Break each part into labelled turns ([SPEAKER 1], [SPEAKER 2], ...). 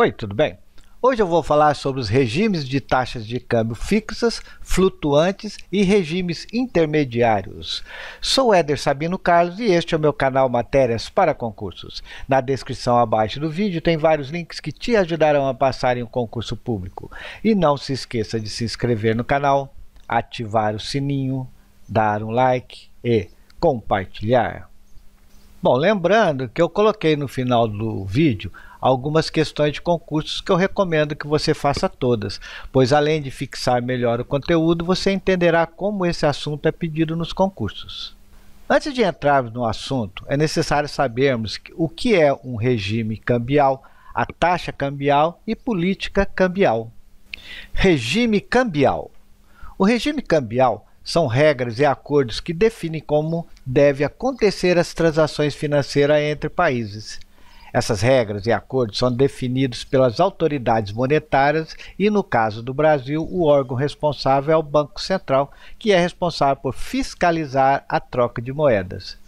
[SPEAKER 1] Oi, tudo bem? Hoje eu vou falar sobre os regimes de taxas de câmbio fixas, flutuantes e regimes intermediários. Sou Éder Sabino Carlos e este é o meu canal Matérias para Concursos. Na descrição abaixo do vídeo tem vários links que te ajudarão a passar em um concurso público. E não se esqueça de se inscrever no canal, ativar o sininho, dar um like e compartilhar. Bom, lembrando que eu coloquei no final do vídeo algumas questões de concursos que eu recomendo que você faça todas, pois além de fixar melhor o conteúdo, você entenderá como esse assunto é pedido nos concursos. Antes de entrarmos no assunto, é necessário sabermos o que é um regime cambial, a taxa cambial e política cambial. Regime cambial. O regime cambial são regras e acordos que definem como devem acontecer as transações financeiras entre países. Essas regras e acordos são definidos pelas autoridades monetárias e, no caso do Brasil, o órgão responsável é o Banco Central, que é responsável por fiscalizar a troca de moedas.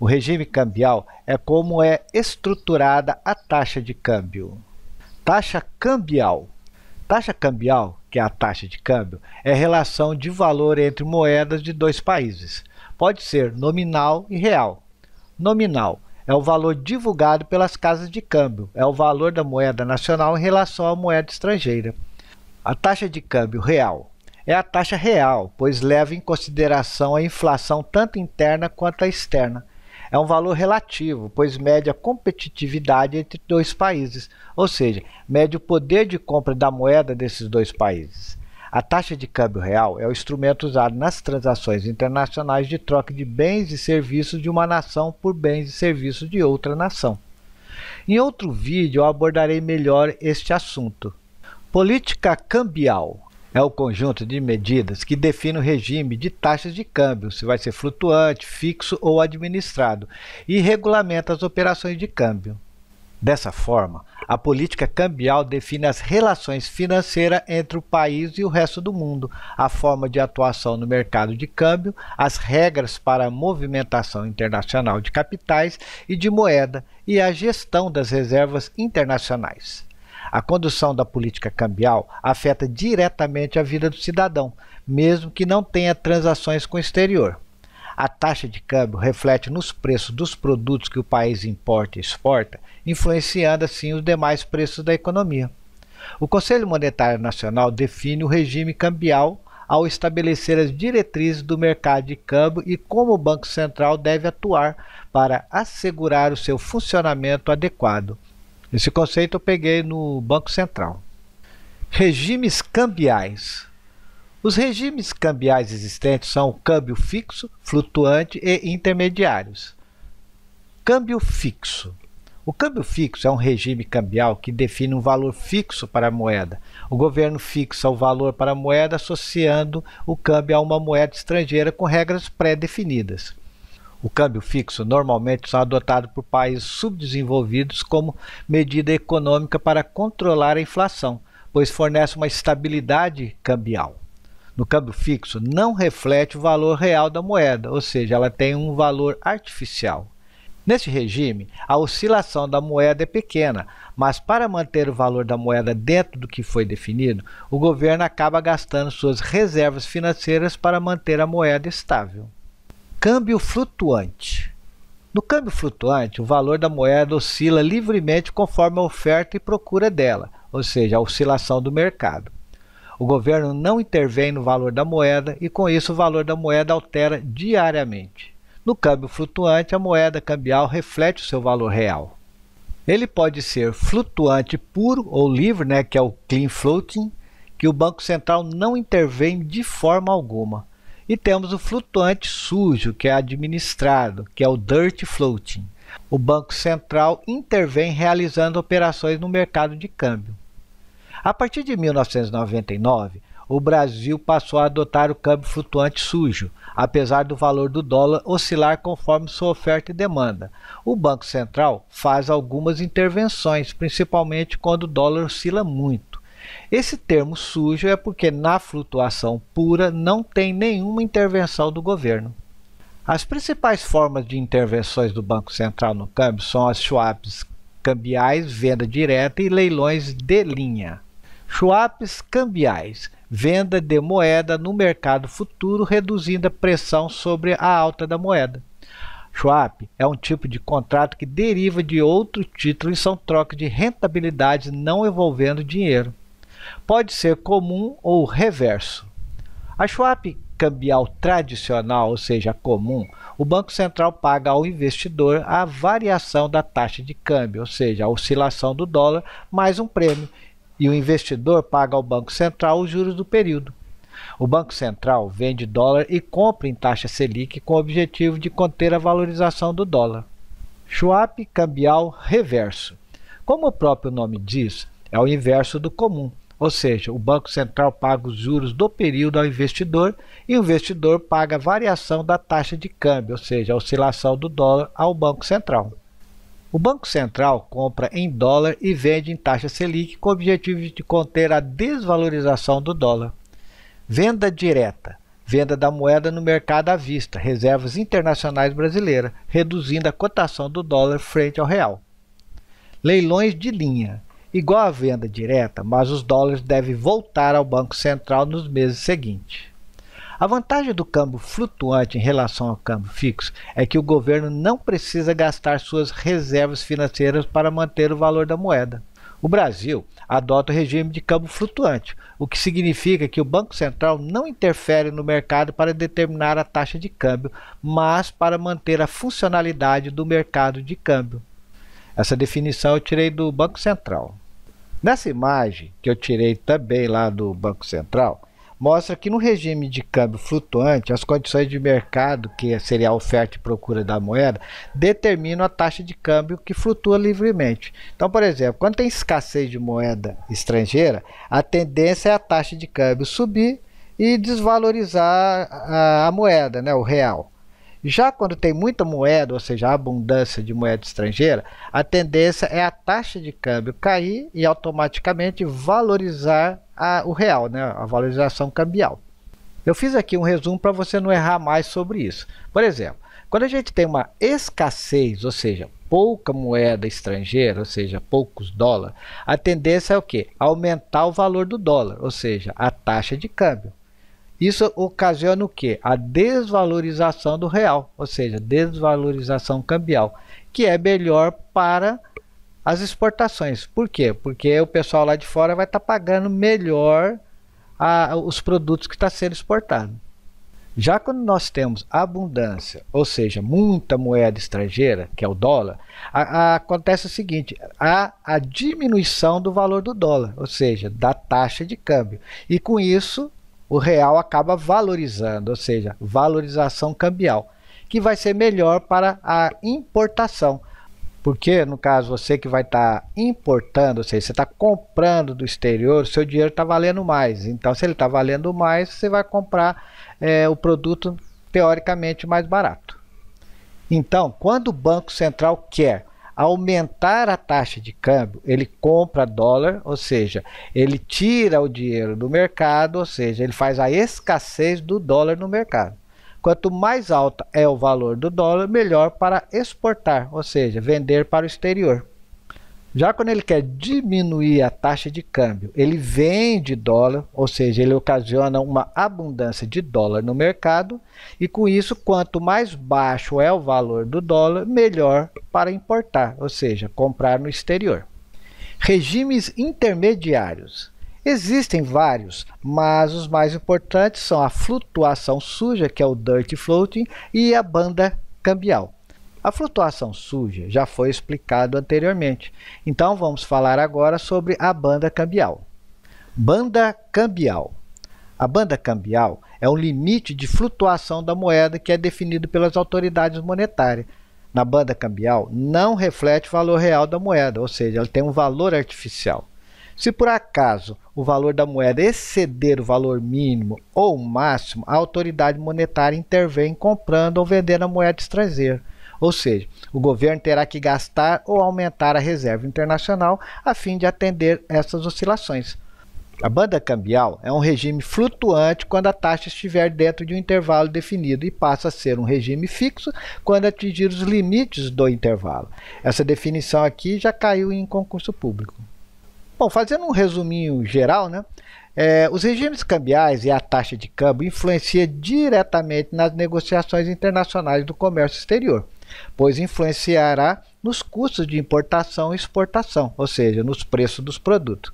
[SPEAKER 1] O regime cambial é como é estruturada a taxa de câmbio. Taxa cambial. Taxa cambial, que é a taxa de câmbio, é a relação de valor entre moedas de dois países. Pode ser nominal e real. Nominal é o valor divulgado pelas casas de câmbio, é o valor da moeda nacional em relação à moeda estrangeira. A taxa de câmbio real é a taxa real, pois leva em consideração a inflação tanto interna quanto a externa. É um valor relativo, pois mede a competitividade entre dois países, ou seja, mede o poder de compra da moeda desses dois países. A taxa de câmbio real é o instrumento usado nas transações internacionais de troca de bens e serviços de uma nação por bens e serviços de outra nação. Em outro vídeo eu abordarei melhor este assunto. Política cambial é o conjunto de medidas que define o regime de taxas de câmbio, se vai ser flutuante, fixo ou administrado, e regulamenta as operações de câmbio. Dessa forma, a política cambial define as relações financeiras entre o país e o resto do mundo, a forma de atuação no mercado de câmbio, as regras para a movimentação internacional de capitais e de moeda e a gestão das reservas internacionais. A condução da política cambial afeta diretamente a vida do cidadão, mesmo que não tenha transações com o exterior. A taxa de câmbio reflete nos preços dos produtos que o país importa e exporta, influenciando assim os demais preços da economia. O Conselho Monetário Nacional define o regime cambial ao estabelecer as diretrizes do mercado de câmbio e como o Banco Central deve atuar para assegurar o seu funcionamento adequado. Esse conceito eu peguei no Banco Central. Regimes cambiais. Os regimes cambiais existentes são o câmbio fixo, flutuante e intermediários. Câmbio fixo. O câmbio fixo é um regime cambial que define um valor fixo para a moeda. O governo fixa o valor para a moeda associando o câmbio a uma moeda estrangeira com regras pré-definidas. O câmbio fixo normalmente são adotados por países subdesenvolvidos como medida econômica para controlar a inflação, pois fornece uma estabilidade cambial. No câmbio fixo não reflete o valor real da moeda, ou seja, ela tem um valor artificial. Neste regime, a oscilação da moeda é pequena, mas para manter o valor da moeda dentro do que foi definido, o governo acaba gastando suas reservas financeiras para manter a moeda estável. Câmbio flutuante. No câmbio flutuante, o valor da moeda oscila livremente conforme a oferta e procura dela, ou seja, a oscilação do mercado. O governo não intervém no valor da moeda e, com isso, o valor da moeda altera diariamente. No câmbio flutuante, a moeda cambial reflete o seu valor real. Ele pode ser flutuante puro ou livre, que é o clean floating, que o Banco Central não intervém de forma alguma. E temos o flutuante sujo, que é administrado, que é o dirty floating. O Banco Central intervém realizando operações no mercado de câmbio. A partir de 1999, o Brasil passou a adotar o câmbio flutuante sujo, apesar do valor do dólar oscilar conforme sua oferta e demanda. O Banco Central faz algumas intervenções, principalmente quando o dólar oscila muito. Esse termo sujo é porque na flutuação pura não tem nenhuma intervenção do governo. As principais formas de intervenções do Banco Central no câmbio são as swaps cambiais, venda direta e leilões de linha. Swaps cambiais, venda de moeda no mercado futuro, reduzindo a pressão sobre a alta da moeda. Swap é um tipo de contrato que deriva de outro título e são trocas de rentabilidade não envolvendo dinheiro. Pode ser comum ou reverso. A swap cambial tradicional, ou seja, comum, o Banco Central paga ao investidor a variação da taxa de câmbio, ou seja, a oscilação do dólar, mais um prêmio, e o investidor paga ao Banco Central os juros do período. O Banco Central vende dólar e compra em taxa Selic com o objetivo de conter a valorização do dólar. Swap cambial reverso. Como o próprio nome diz, é o inverso do comum. Ou seja, o Banco Central paga os juros do período ao investidor e o investidor paga a variação da taxa de câmbio, ou seja, a oscilação do dólar ao Banco Central. O Banco Central compra em dólar e vende em taxa Selic com o objetivo de conter a desvalorização do dólar. Venda direta. Venda da moeda no mercado à vista, reservas internacionais brasileiras, reduzindo a cotação do dólar frente ao real. Leilões de linha. Igual à venda direta, mas os dólares devem voltar ao Banco Central nos meses seguintes. A vantagem do câmbio flutuante em relação ao câmbio fixo é que o governo não precisa gastar suas reservas financeiras para manter o valor da moeda. O Brasil adota o regime de câmbio flutuante, o que significa que o Banco Central não interfere no mercado para determinar a taxa de câmbio, mas para manter a funcionalidade do mercado de câmbio. Essa definição eu tirei do Banco Central. Nessa imagem, que eu tirei também lá do Banco Central, mostra que no regime de câmbio flutuante, as condições de mercado, que seria a oferta e procura da moeda, determinam a taxa de câmbio que flutua livremente. Então, por exemplo, quando tem escassez de moeda estrangeira, a tendência é a taxa de câmbio subir e desvalorizar a moeda, né, o real. Já quando tem muita moeda, ou seja, a abundância de moeda estrangeira, a tendência é a taxa de câmbio cair e automaticamente valorizar o real, né? A valorização cambial. Eu fiz aqui um resumo para você não errar mais sobre isso. Por exemplo, quando a gente tem uma escassez, ou seja, pouca moeda estrangeira, ou seja, poucos dólares, a tendência é o quê? Aumentar o valor do dólar, ou seja, a taxa de câmbio. Isso ocasiona o quê? A desvalorização do real, ou seja, desvalorização cambial, que é melhor para as exportações. Por quê? Porque o pessoal lá de fora vai estar pagando melhor os produtos que estão sendo exportados. Já quando nós temos abundância, ou seja, muita moeda estrangeira, que é o dólar, acontece o seguinte, há a diminuição do valor do dólar, ou seja, da taxa de câmbio. E com isso, o real acaba valorizando, ou seja, valorização cambial, que vai ser melhor para a importação. Porque, no caso, você que vai estar importando, ou seja, você está comprando do exterior, o seu dinheiro está valendo mais. Então, se ele está valendo mais, você vai comprar o produto teoricamente mais barato. Então, quando o Banco Central quer aumentar a taxa de câmbio, ele compra dólar, ou seja, ele tira o dinheiro do mercado, ou seja, ele faz a escassez do dólar no mercado. Quanto mais alto é o valor do dólar, melhor para exportar, ou seja, vender para o exterior. Já quando ele quer diminuir a taxa de câmbio, ele vende dólar, ou seja, ele ocasiona uma abundância de dólar no mercado, e com isso, quanto mais baixo é o valor do dólar, melhor para importar, ou seja, comprar no exterior. Regimes intermediários. Existem vários, mas os mais importantes são a flutuação suja, que é o Dirty Floating, e a banda cambial. A flutuação suja já foi explicado anteriormente, então vamos falar agora sobre a banda cambial. Banda cambial. A banda cambial é um limite de flutuação da moeda que é definido pelas autoridades monetárias. Na banda cambial não reflete o valor real da moeda, ou seja, ela tem um valor artificial. Se por acaso o valor da moeda exceder o valor mínimo ou máximo, a autoridade monetária intervém comprando ou vendendo a moeda estrangeira. Ou seja, o governo terá que gastar ou aumentar a reserva internacional a fim de atender essas oscilações. A banda cambial é um regime flutuante quando a taxa estiver dentro de um intervalo definido e passa a ser um regime fixo quando atingir os limites do intervalo. Essa definição aqui já caiu em concurso público. Bom, fazendo um resuminho geral, né? Os regimes cambiais e a taxa de câmbio influenciam diretamente nas negociações internacionais do comércio exterior, pois influenciará nos custos de importação e exportação, ou seja, nos preços dos produtos.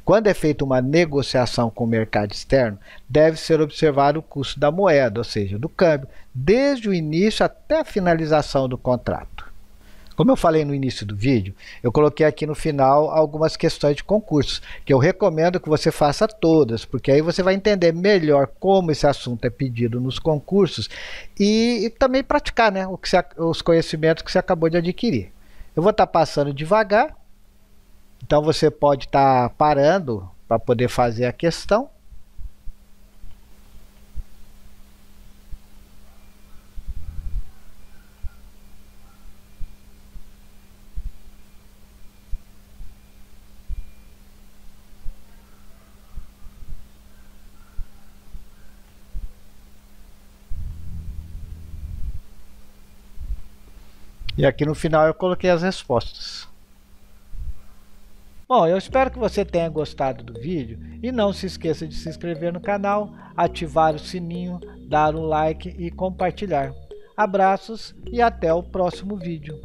[SPEAKER 1] Quando é feita uma negociação com o mercado externo, deve ser observado o custo da moeda, ou seja, do câmbio, desde o início até a finalização do contrato. Como eu falei no início do vídeo, eu coloquei aqui no final algumas questões de concursos, que eu recomendo que você faça todas, porque aí você vai entender melhor como esse assunto é pedido nos concursos e também praticar, né, os conhecimentos que você acabou de adquirir. Eu vou estar passando devagar, então você pode estar parando para poder fazer a questão. E aqui no final eu coloquei as respostas. Bom, eu espero que você tenha gostado do vídeo e não se esqueça de se inscrever no canal, ativar o sininho, dar um like e compartilhar. Abraços e até o próximo vídeo.